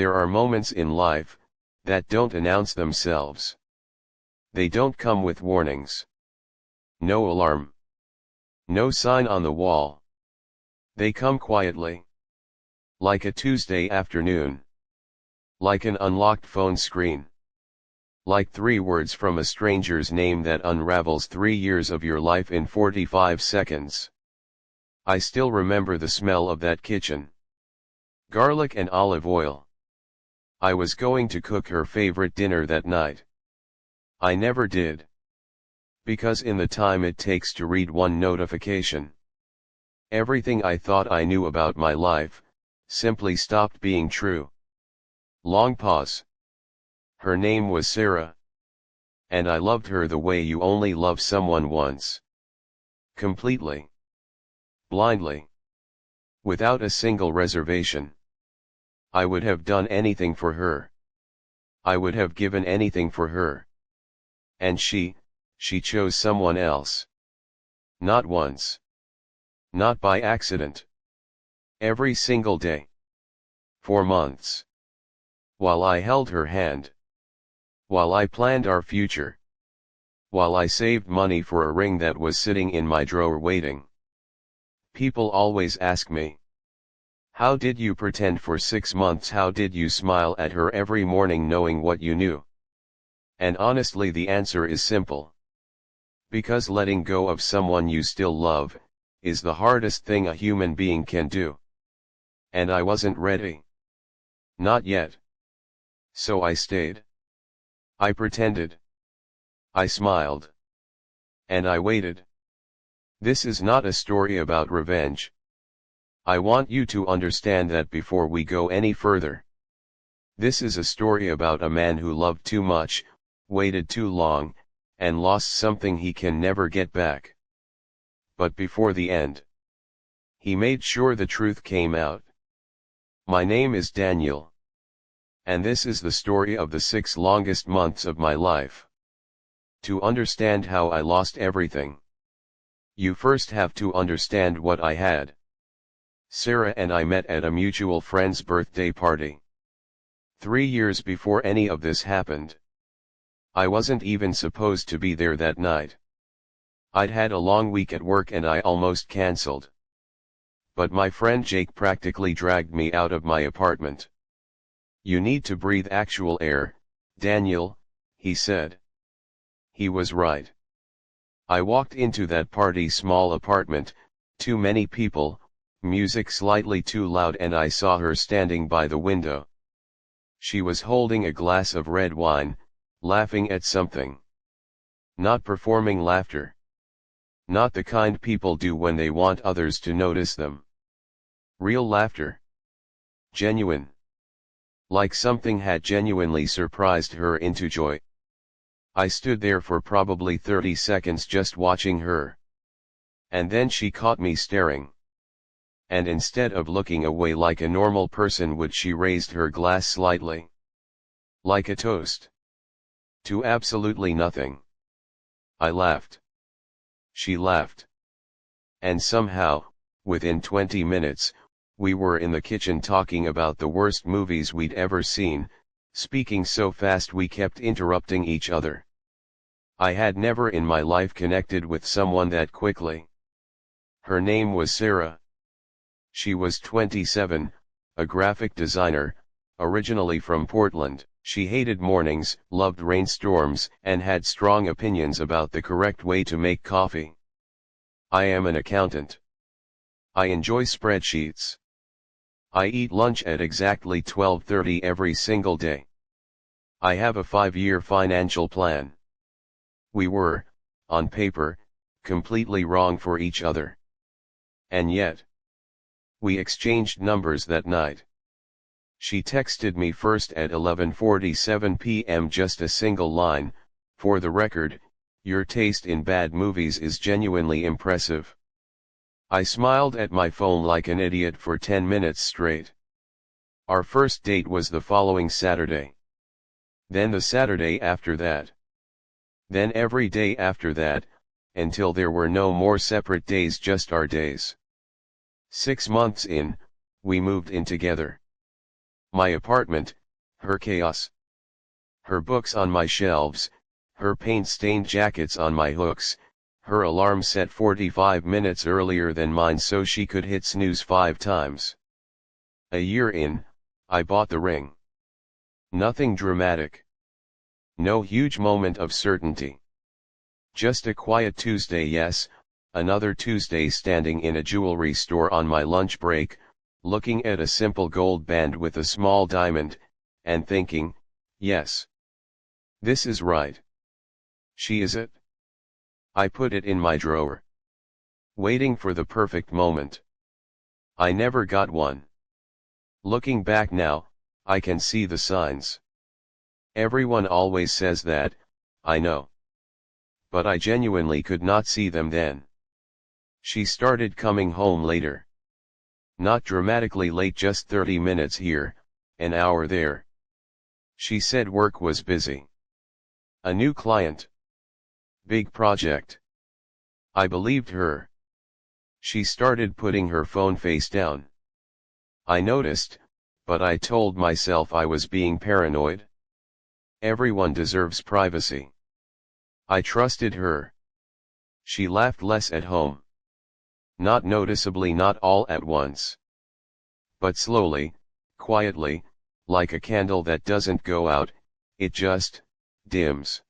There are moments in life that don't announce themselves. They don't come with warnings. No alarm. No sign on the wall. They come quietly. Like a Tuesday afternoon. Like an unlocked phone screen. Like 3 words from a stranger's name that unravels 3 years of your life in 45 seconds. I still remember the smell of that kitchen. Garlic and olive oil. I was going to cook her favorite dinner that night. I never did. Because in the time it takes to read one notification, everything I thought I knew about my life simply stopped being true. Long pause. Her name was Sarah. And I loved her the way you only love someone once. Completely. Blindly. Without a single reservation. I would have done anything for her. I would have given anything for her. And she chose someone else. Not once. Not by accident. Every single day. For months. While I held her hand. While I planned our future. While I saved money for a ring that was sitting in my drawer waiting. People always ask me, how did you pretend for 6 months? How did you smile at her every morning knowing what you knew? And honestly, the answer is simple. Because letting go of someone you still love is the hardest thing a human being can do. And I wasn't ready. Not yet. So I stayed. I pretended. I smiled. And I waited. This is not a story about revenge. I want you to understand that before we go any further. This is a story about a man who loved too much, waited too long, and lost something he can never get back. But before the end, he made sure the truth came out. My name is Daniel. And this is the story of the 6 longest months of my life. To understand how I lost everything, you first have to understand what I had. Sarah and I met at a mutual friend's birthday party. 3 years before any of this happened. I wasn't even supposed to be there that night. I'd had a long week at work and I almost cancelled. But my friend Jake practically dragged me out of my apartment. You need to breathe actual air, Daniel, he said. He was right. I walked into that party's small apartment, too many people, music slightly too loud, and I saw her standing by the window. She was holding a glass of red wine, laughing at something. Not performing laughter. Not the kind people do when they want others to notice them. Real laughter. Genuine. Like something had genuinely surprised her into joy. I stood there for probably 30 seconds just watching her. And then she caught me staring. And instead of looking away like a normal person would, she raised her glass slightly. Like a toast. To absolutely nothing. I laughed. She laughed. And somehow, within 20 minutes, we were in the kitchen talking about the worst movies we'd ever seen, speaking so fast we kept interrupting each other. I had never in my life connected with someone that quickly. Her name was Sarah. She was 27, a graphic designer, originally from Portland. She hated mornings, loved rainstorms, and had strong opinions about the correct way to make coffee. I am an accountant. I enjoy spreadsheets. I eat lunch at exactly 12:30 every single day. I have a 5-year financial plan. We were, on paper, completely wrong for each other. And yet, we exchanged numbers that night. She texted me first at 11:47 p.m. just a single line, "For the record, your taste in bad movies is genuinely impressive." I smiled at my phone like an idiot for 10 minutes straight. Our first date was the following Saturday. Then the Saturday after that. Then every day after that, until there were no more separate days, just our days. 6 months in, we moved in together. My apartment, her chaos. Her books on my shelves, her paint-stained jackets on my hooks, her alarm set 45 minutes earlier than mine so she could hit snooze 5 times. A year in, I bought the ring. Nothing dramatic. No huge moment of certainty. Just a quiet Tuesday, yes, another Tuesday standing in a jewelry store on my lunch break, looking at a simple gold band with a small diamond, and thinking, yes. This is right. She is it. I put it in my drawer. Waiting for the perfect moment. I never got one. Looking back now, I can see the signs. Everyone always says that, I know. But I genuinely could not see them then. She started coming home later. Not dramatically late, just 30 minutes here, an hour there. She said work was busy. A new client. Big project. I believed her. She started putting her phone face down. I noticed, but I told myself I was being paranoid. Everyone deserves privacy. I trusted her. She laughed less at home. Not noticeably, not all at once. But slowly, quietly, like a candle that doesn't go out, it just dims.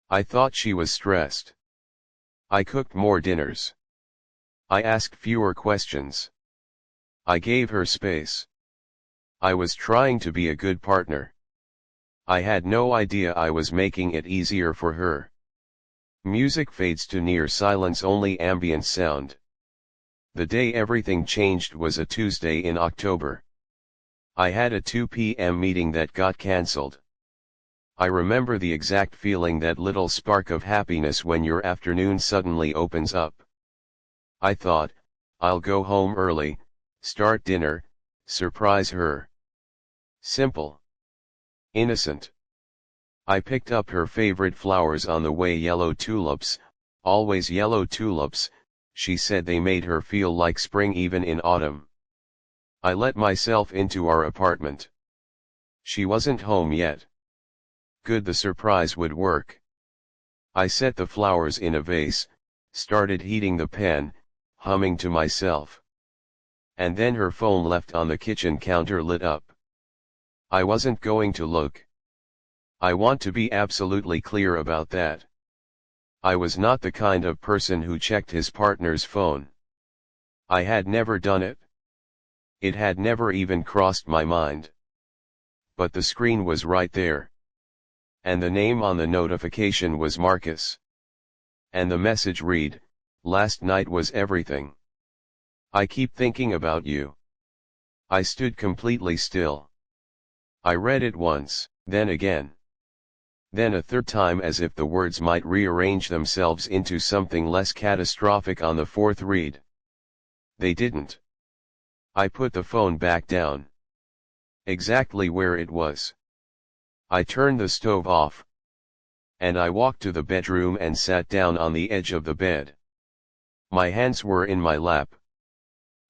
I thought she was stressed. I cooked more dinners. I asked fewer questions. I gave her space. I was trying to be a good partner. I had no idea I was making it easier for her. Music fades to near silence, only ambient sound. The day everything changed was a Tuesday in October. I had a 2 p.m. meeting that got cancelled. I remember the exact feeling, that little spark of happiness when your afternoon suddenly opens up. I thought, I'll go home early, start dinner, surprise her. Simple. Innocent. I picked up her favorite flowers on the way, yellow tulips, always yellow tulips. She said they made her feel like spring even in autumn. I let myself into our apartment. She wasn't home yet. Good, the surprise would work. I set the flowers in a vase, started heating the pan, humming to myself. And then her phone left on the kitchen counter lit up. I wasn't going to look. I want to be absolutely clear about that. I was not the kind of person who checked his partner's phone. I had never done it. It had never even crossed my mind. But the screen was right there. And the name on the notification was Marcus. And the message read, "Last night was everything. I keep thinking about you." I stood completely still. I read it once, then again. Then a third time, as if the words might rearrange themselves into something less catastrophic on the fourth read. They didn't. I put the phone back down. Exactly where it was. I turned the stove off. And I walked to the bedroom and sat down on the edge of the bed. My hands were in my lap.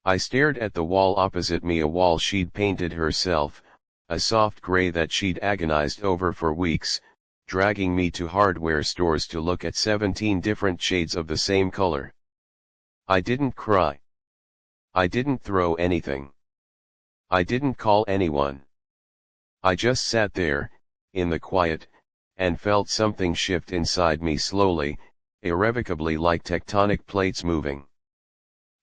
I stared at the wall opposite me, a wall she'd painted herself, a soft gray that she'd agonized over for weeks, dragging me to hardware stores to look at 17 different shades of the same color. I didn't cry. I didn't throw anything. I didn't call anyone. I just sat there, in the quiet, and felt something shift inside me slowly, irrevocably, like tectonic plates moving.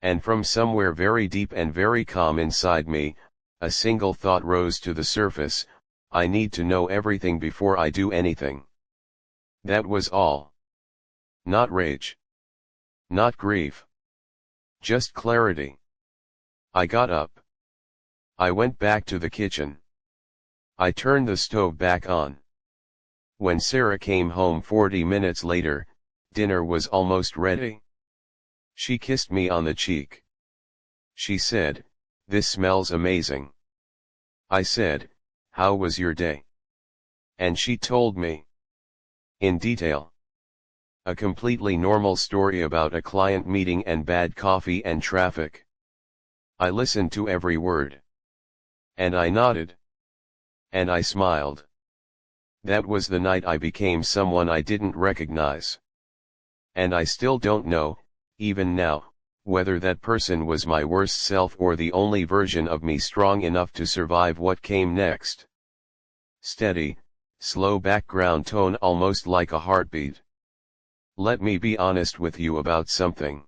And from somewhere very deep and very calm inside me, a single thought rose to the surface: I need to know everything before I do anything. That was all. Not rage. Not grief. Just clarity. I got up. I went back to the kitchen. I turned the stove back on. When Sarah came home 40 minutes later, dinner was almost ready. She kissed me on the cheek. She said, "This smells amazing." I said, "How was your day?" And she told me. In detail. A completely normal story about a client meeting and bad coffee and traffic. I listened to every word. And I nodded. And I smiled. That was the night I became someone I didn't recognize. And I still don't know, even now, whether that person was my worst self or the only version of me strong enough to survive what came next. Steady, slow background tone, almost like a heartbeat. Let me be honest with you about something.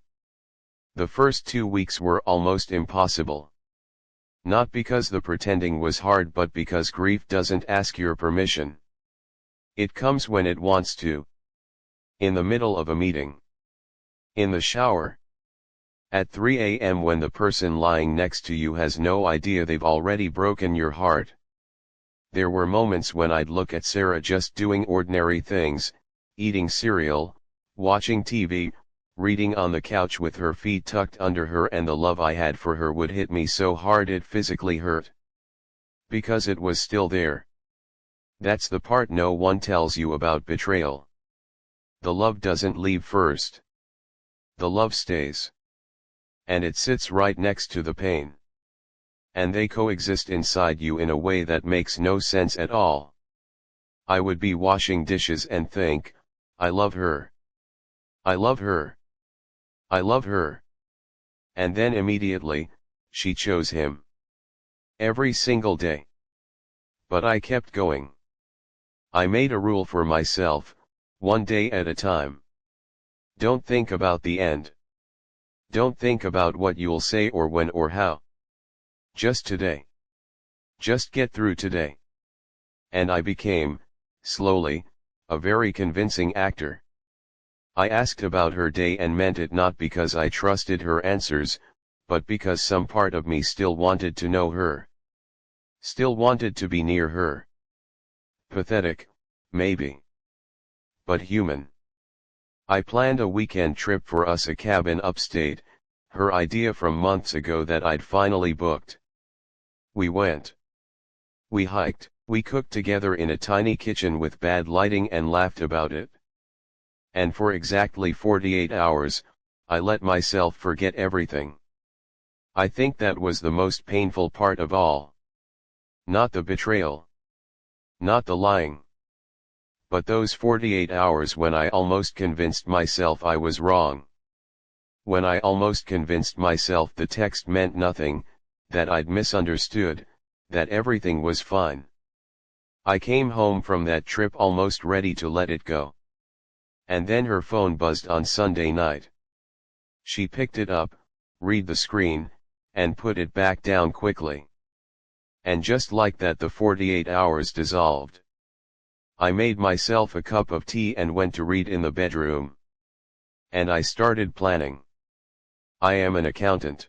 The first 2 weeks were almost impossible. Not because the pretending was hard, but because grief doesn't ask your permission. It comes when it wants to. In the middle of a meeting. In the shower. At 3 a.m. when the person lying next to you has no idea they've already broken your heart. There were moments when I'd look at Sarah just doing ordinary things, eating cereal, watching TV, reading on the couch with her feet tucked under her, and the love I had for her would hit me so hard it physically hurt. Because it was still there. That's the part no one tells you about betrayal. The love doesn't leave first. The love stays. And it sits right next to the pain. And they coexist inside you in a way that makes no sense at all. I would be washing dishes and think, I love her. I love her. I love her. And then immediately, she chose him. Every single day. But I kept going. I made a rule for myself, one day at a time. Don't think about the end. Don't think about what you'll say or when or how. Just today. Just get through today. And I became, slowly, a very convincing actor. I asked about her day and meant it not because I trusted her answers, but because some part of me still wanted to know her. Still wanted to be near her. Pathetic, maybe. But human. I planned a weekend trip for us, a cabin upstate, her idea from months ago that I'd finally booked. We went. We hiked, we cooked together in a tiny kitchen with bad lighting and laughed about it. And for exactly 48 hours, I let myself forget everything. I think that was the most painful part of all. Not the betrayal. Not the lying. But those 48 hours when I almost convinced myself I was wrong. When I almost convinced myself the text meant nothing, that I'd misunderstood, that everything was fine. I came home from that trip almost ready to let it go. And then her phone buzzed on Sunday night. She picked it up, read the screen, and put it back down quickly. And just like that the 48 hours dissolved. I made myself a cup of tea and went to read in the bedroom. And I started planning. I am an accountant.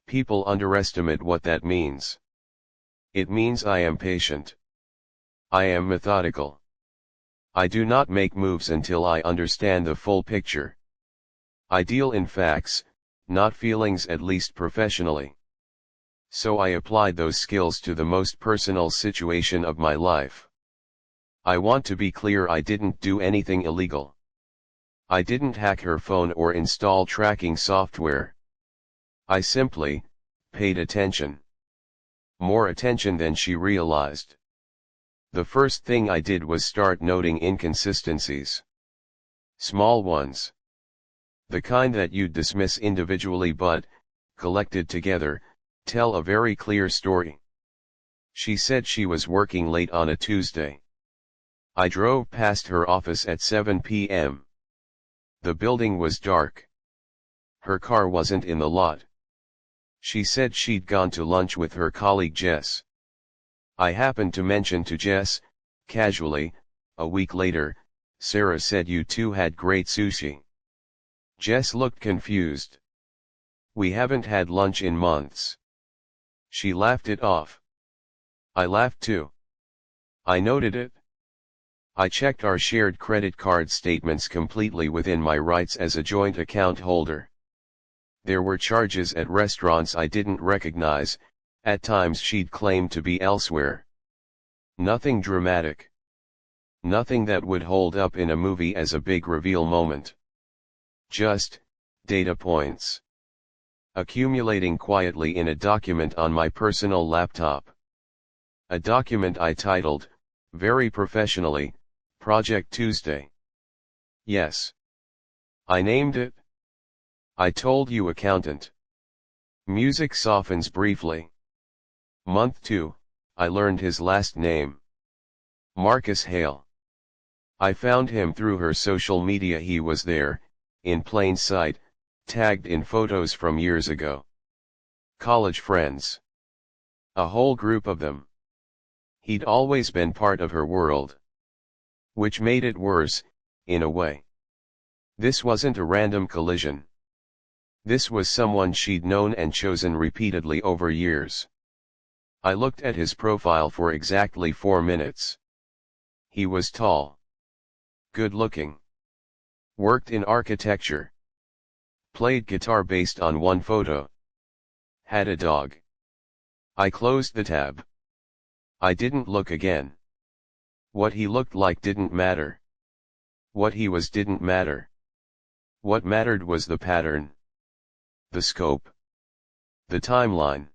People underestimate what that means. It means I am patient. I am methodical. I do not make moves until I understand the full picture. I deal in facts, not feelings, at least professionally. So I applied those skills to the most personal situation of my life. I want to be clear, I didn't do anything illegal. I didn't hack her phone or install tracking software. I simply paid attention. More attention than she realized. The first thing I did was start noting inconsistencies. Small ones. The kind that you'd dismiss individually but, collected together, tell a very clear story. She said she was working late on a Tuesday. I drove past her office at 7 p.m. The building was dark. Her car wasn't in the lot. She said she'd gone to lunch with her colleague Jess. I happened to mention to Jess, casually, a week later, Sarah said you two had great sushi. Jess looked confused. We haven't had lunch in months. She laughed it off. I laughed too. I noted it. I checked our shared credit card statements, completely within my rights as a joint account holder. There were charges at restaurants I didn't recognize, at times she'd claimed to be elsewhere. Nothing dramatic. Nothing that would hold up in a movie as a big reveal moment. Just data points. Accumulating quietly in a document on my personal laptop. A document I titled, very professionally, Project Tuesday. Yes. I named it. I told you, accountant. Music softens briefly. Month 2, I learned his last name. Marcus Hale. I found him through her social media. He was there, in plain sight, tagged in photos from years ago. College friends. A whole group of them. He'd always been part of her world. Which made it worse, in a way. This wasn't a random collision. This was someone she'd known and chosen repeatedly over years. I looked at his profile for exactly 4 minutes. He was tall. Good-looking. Worked in architecture. Played guitar based on one photo. Had a dog. I closed the tab. I didn't look again. What he looked like didn't matter. What he was didn't matter. What mattered was the pattern. The scope. The timeline.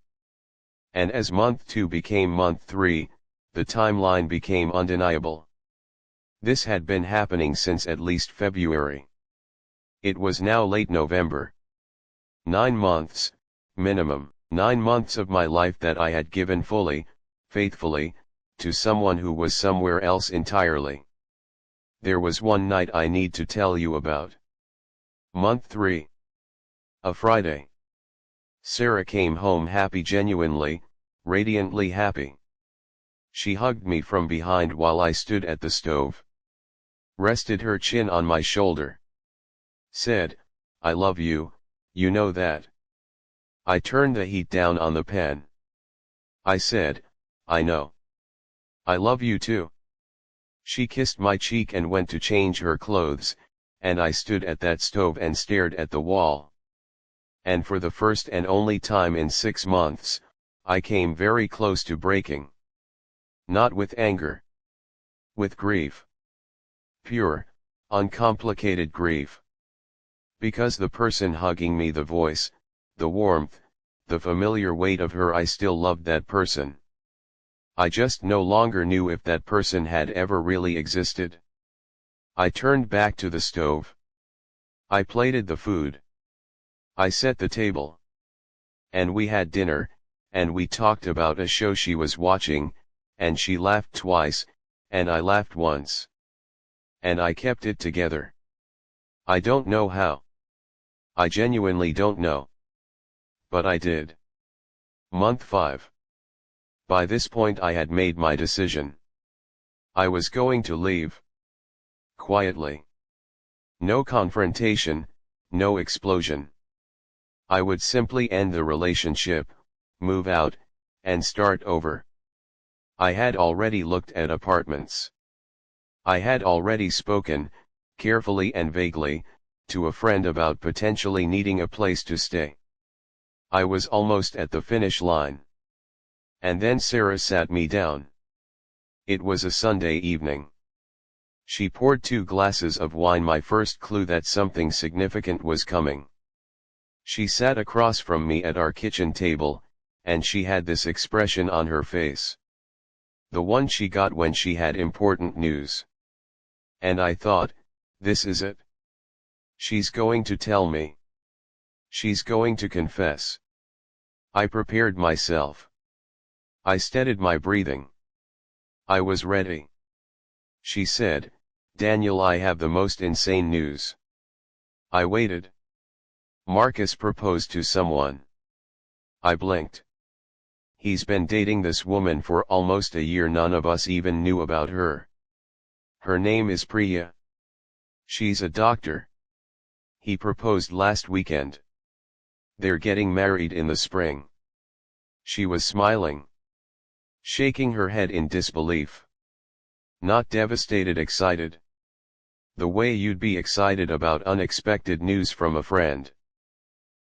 And as month 2 became month 3, the timeline became undeniable. This had been happening since at least February. It was now late November. 9 months, minimum. 9 months of my life that I had given fully, faithfully, to someone who was somewhere else entirely. There was one night I need to tell you about. Month 3. A Friday. Sarah came home happy, genuinely, radiantly happy. She hugged me from behind while I stood at the stove. Rested her chin on my shoulder. Said, "I love you, you know that." I turned the heat down on the pan. I said, "I know. I love you too." She kissed my cheek and went to change her clothes, and I stood at that stove and stared at the wall. And for the first and only time in 6 months, I came very close to breaking. Not with anger. With grief. Pure, uncomplicated grief. Because the person hugging me, the voice, the warmth, the familiar weight of her, I still loved that person. I just no longer knew if that person had ever really existed. I turned back to the stove. I plated the food. I set the table. And we had dinner, and we talked about a show she was watching, and she laughed twice, and I laughed once. And I kept it together. I don't know how. I genuinely don't know. But I did. Month 5. By this point I had made my decision. I was going to leave. Quietly. No confrontation, no explosion. I would simply end the relationship, move out, and start over. I had already looked at apartments. I had already spoken, carefully and vaguely, to a friend about potentially needing a place to stay. I was almost at the finish line. And then Sarah sat me down. It was a Sunday evening. She poured 2 glasses of wine, my first clue that something significant was coming. She sat across from me at our kitchen table, and she had this expression on her face. The one she got when she had important news. And I thought, this is it. She's going to tell me. She's going to confess. I prepared myself. I steadied my breathing. I was ready. She said, "Daniel, I have the most insane news." I waited. Marcus proposed to someone. I blinked. He's been dating this woman for almost a year. None of us even knew about her. Her name is Priya. She's a doctor. He proposed last weekend. They're getting married in the spring. She was smiling. Shaking her head in disbelief. Not devastated, excited. The way you'd be excited about unexpected news from a friend.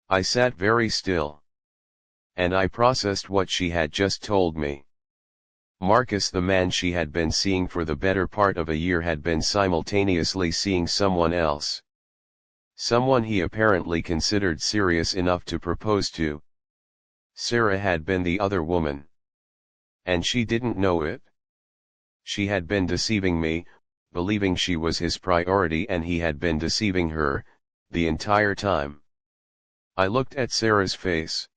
I sat very still. And I processed what she had just told me. Marcus, the man she had been seeing for the better part of a year, had been simultaneously seeing someone else. Someone he apparently considered serious enough to propose to. Sarah had been the other woman. And she didn't know it. She had been deceiving me, believing she was his priority, and he had been deceiving her, the entire time. I looked at Sarah's face.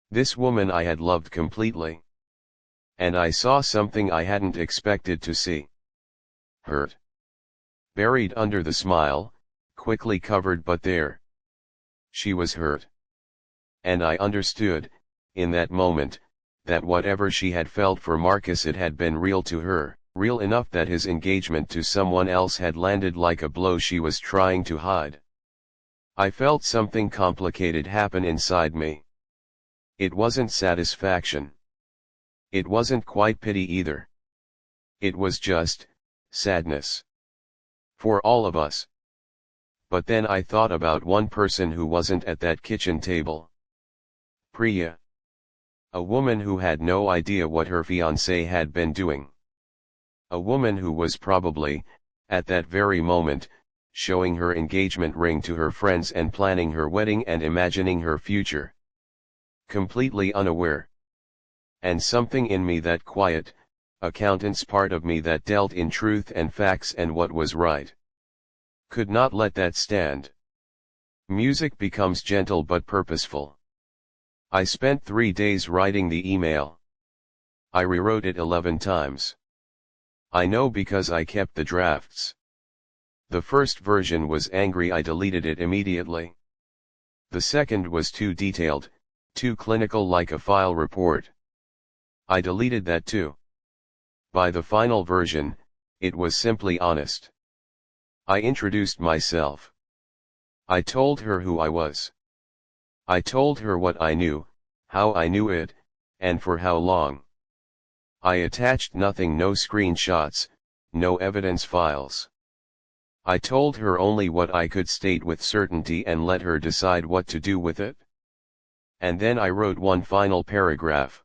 This woman I had loved completely. And I saw something I hadn't expected to see. Hurt. Buried under the smile, quickly covered, but there. She was hurt. And I understood, in that moment, that whatever she had felt for Marcus, it had been real to her, real enough that his engagement to someone else had landed like a blow she was trying to hide. I felt something complicated happen inside me. It wasn't satisfaction. It wasn't quite pity either. It was just sadness. For all of us. But then I thought about one person who wasn't at that kitchen table. Priya. A woman who had no idea what her fiancé had been doing. A woman who was probably, at that very moment, showing her engagement ring to her friends and planning her wedding and imagining her future. Completely unaware. And something in me, that quiet, accountant's part of me that dealt in truth and facts and what was right, could not let that stand. Music becomes gentle but purposeful. I spent 3 days writing the email. I rewrote it 11 times. I know because I kept the drafts. The first version was angry, I deleted it immediately. The second was too detailed, too clinical, like a file report. I deleted that too. By the final version, it was simply honest. I introduced myself. I told her who I was. I told her what I knew, how I knew it, and for how long. I attached nothing, no screenshots, no evidence files. I told her only what I could state with certainty and let her decide what to do with it. And then I wrote one final paragraph.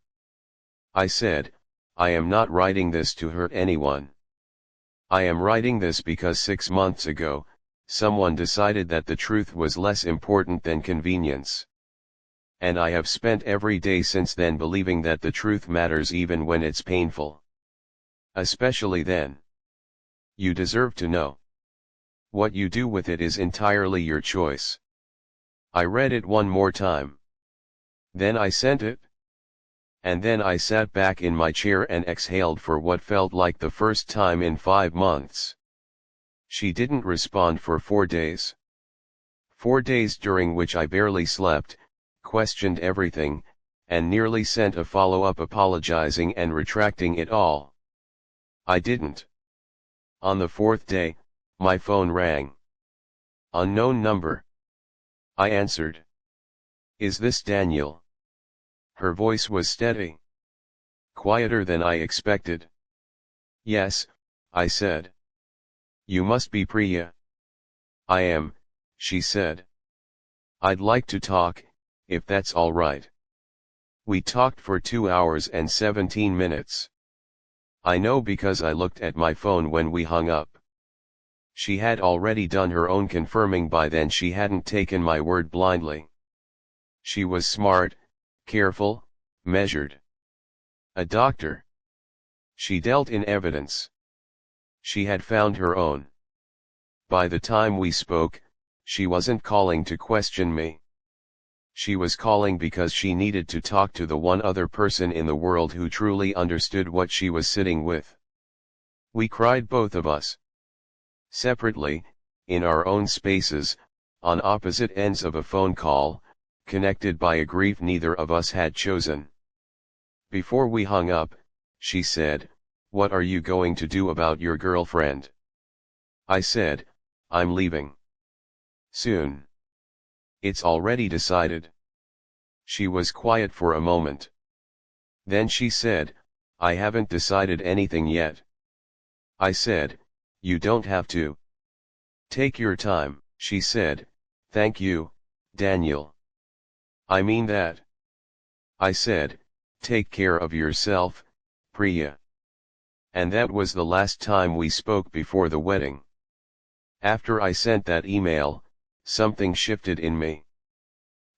I said, I am not writing this to hurt anyone. I am writing this because 6 months ago, someone decided that the truth was less important than convenience. And I have spent every day since then believing that the truth matters even when it's painful. Especially then. You deserve to know. What you do with it is entirely your choice. I read it one more time. Then I sent it. And then I sat back in my chair and exhaled for what felt like the first time in 5 months. She didn't respond for 4 days. 4 days during which I barely slept, questioned everything, and nearly sent a follow-up apologizing and retracting it all. I didn't. On the 4th day, my phone rang. Unknown number. I answered. Is this Daniel? Her voice was steady. Quieter than I expected. Yes, I said. You must be Priya. I am, she said. I'd like to talk, if that's all right. We talked for 2 hours and 17 minutes. I know because I looked at my phone when we hung up. She had already done her own confirming by then. She hadn't taken my word blindly. She was smart, careful, measured. A doctor. She dealt in evidence. She had found her own. By the time we spoke, she wasn't calling to question me. She was calling because she needed to talk to the one other person in the world who truly understood what she was sitting with. We cried, both of us. Separately, in our own spaces, on opposite ends of a phone call, connected by a grief neither of us had chosen. Before we hung up, she said, "What are you going to do about your girlfriend?" I said, "I'm leaving. Soon." "It's already decided." She was quiet for a moment. Then she said, "I haven't decided anything yet." I said, "You don't have to. Take your time." She said, "Thank you, Daniel. I mean that." I said, "Take care of yourself, Priya." And that was the last time we spoke before the wedding. After I sent that email, something shifted in me.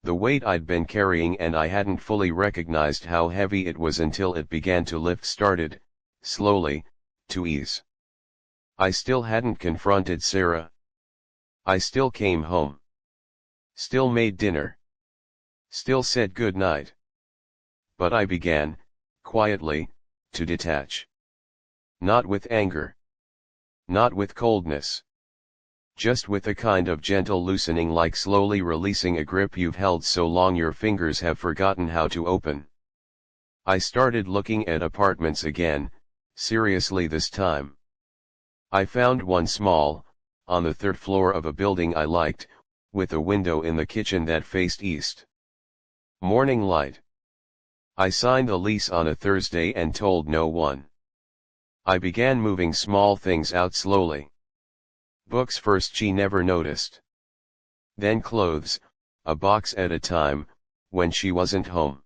The weight I'd been carrying, and I hadn't fully recognized how heavy it was until it began to lift, started, slowly, to ease. I still hadn't confronted Sarah. I still came home. Still made dinner. Still said good night. But I began, quietly, to detach. Not with anger. Not with coldness. Just with a kind of gentle loosening, like slowly releasing a grip you've held so long your fingers have forgotten how to open. I started looking at apartments again, seriously this time. I found one small, on the third floor of a building I liked, with a window in the kitchen that faced east. Morning light. I signed the lease on a Thursday and told no one. I began moving small things out slowly. Books first, she never noticed. Then clothes, a box at a time, when she wasn't home.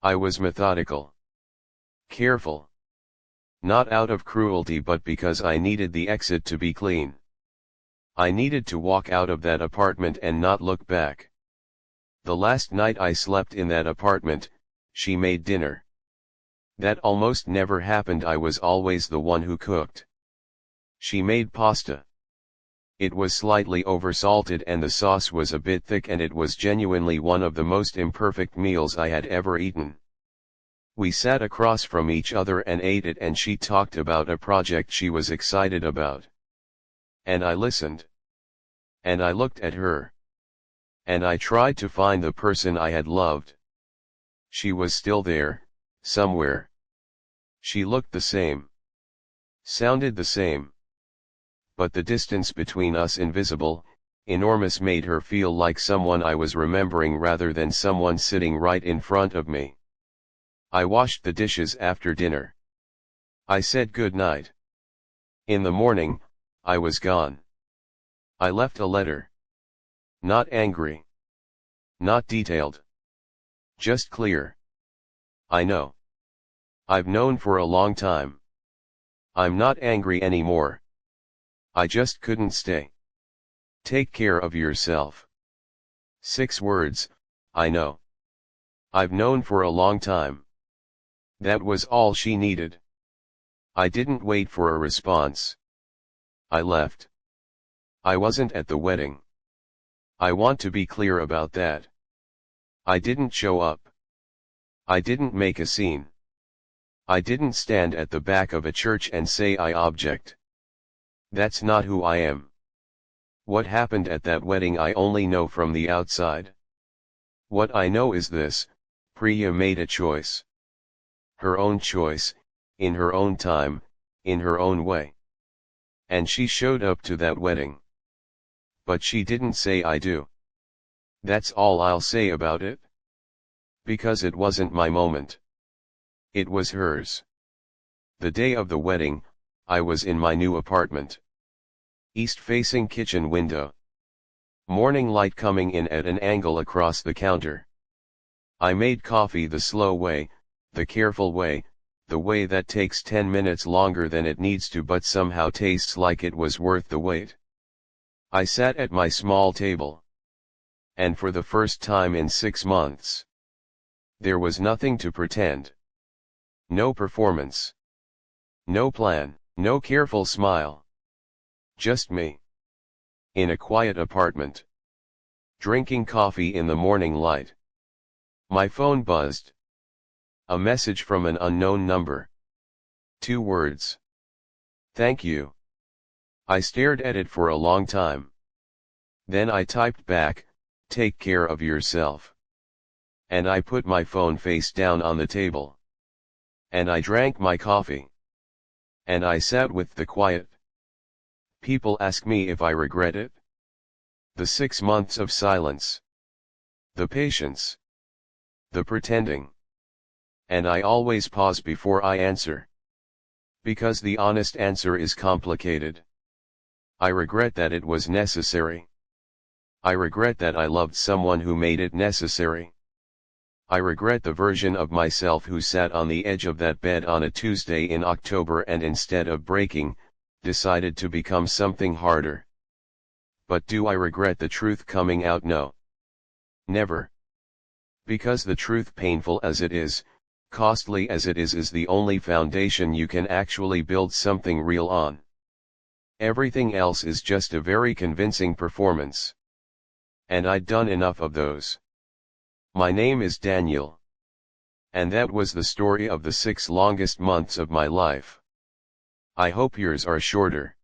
I was methodical. Careful. Not out of cruelty, but because I needed the exit to be clean. I needed to walk out of that apartment and not look back. The last night I slept in that apartment, she made dinner. That almost never happened. I was always the one who cooked. She made pasta. It was slightly oversalted and the sauce was a bit thick, and it was genuinely one of the most imperfect meals I had ever eaten. We sat across from each other and ate it, and she talked about a project she was excited about. And I listened. And I looked at her. And I tried to find the person I had loved. She was still there, somewhere. She looked the same. Sounded the same. But the distance between us, invisible, enormous, made her feel like someone I was remembering rather than someone sitting right in front of me. I washed the dishes after dinner. I said good night. In the morning, I was gone. I left a letter. Not angry. Not detailed. Just clear. I know. I've known for a long time. I'm not angry anymore. I just couldn't stay. Take care of yourself. 6 words, I know. I've known for a long time. That was all she needed. I didn't wait for a response. I left. I wasn't at the wedding. I want to be clear about that. I didn't show up. I didn't make a scene. I didn't stand at the back of a church and say I object. That's not who I am. What happened at that wedding I only know from the outside. What I know is this: Priya made a choice. Her own choice, in her own time, in her own way. And she showed up to that wedding. But she didn't say I do. That's all I'll say about it. Because it wasn't my moment. It was hers. The day of the wedding, I was in my new apartment. East-facing kitchen window. Morning light coming in at an angle across the counter. I made coffee the slow way, the careful way, the way that takes 10 minutes longer than it needs to but somehow tastes like it was worth the wait. I sat at my small table. And for the first time in 6 months, there was nothing to pretend. No performance. No plan, no careful smile. Just me. In a quiet apartment. Drinking coffee in the morning light. My phone buzzed. A message from an unknown number. 2 words. Thank you. I stared at it for a long time. Then I typed back, take care of yourself. And I put my phone face down on the table. And I drank my coffee. And I sat with the quiet. People ask me if I regret it. The 6 months of silence. The patience. The pretending. And I always pause before I answer. Because the honest answer is complicated. I regret that it was necessary. I regret that I loved someone who made it necessary. I regret the version of myself who sat on the edge of that bed on a Tuesday in October and instead of breaking, decided to become something harder. But do I regret the truth coming out? No. Never. Because the truth, painful as it is, costly as it is the only foundation you can actually build something real on. Everything else is just a very convincing performance. And I'd done enough of those. My name is Daniel. And that was the story of the 6 longest months of my life. I hope yours are shorter.